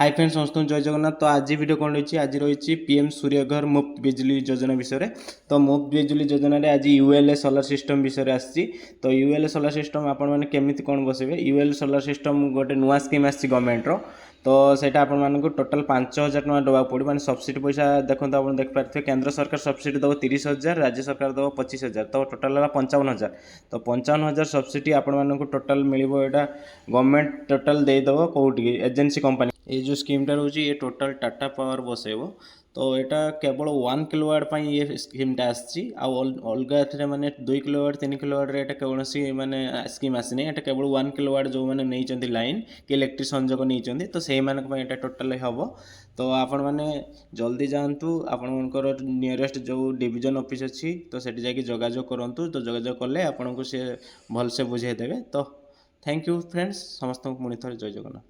Hi friends समस्त जय जगन्नाथ। तो आज वीडियो कौन रही आज रही पीएम सूर्यघर मुफ्त बिजली योजना विषय। तो मुफ्त बिजली योजना आज यूएलए सोलार सिस्टम विषय आसी। तो यूएलए सोलार सिस्टम आपण केमी कौन बसवे यूएलए सोलार सिस्टम गोटे नुआ स्कीम आसी गवर्नमेंट तो सेटा आपण टोटाल 5,000 टका देवा पड़ो माने सब्सिडी पैसा देखो आप देखिए केंद्र सरकार सब्सिडी दब 30,000 राज्य सरकार दब 25,000 तो टोटाल 55,000 तो 55,000 सब्सिडी आपण टोटाल मिल गवर्नमेंट टोटाल देदेव कौटी एजेंसी कंपनी ये जो स्कीमटा रोचे ये टोटाल टाटा पावर बसैब। तो यहाँ केवल 1 किलोवाट ये स्कीमटा आलगा ए मैंने 2 किलोवाट 3 किलोवाट ये कौन माने स्कीम आसनी ये केवल 1 किलोवाट जो मैंने नहीं लाइन कि इलेक्ट्रिक संजोग नहीं तो से टोटाल हम। तो आपण मैंने जल्दी जातु आपणकर नियरेस्ट जो डिविजन ऑफिस अच्छी तो सेठी जाके जोगाजोग करूँ। तो जोगाजोग कले आपन को सी भलसे बुझेदेवे। तो थैंक यू फ्रेंड्स समस्त पुणी थर जय जगन्नाथ।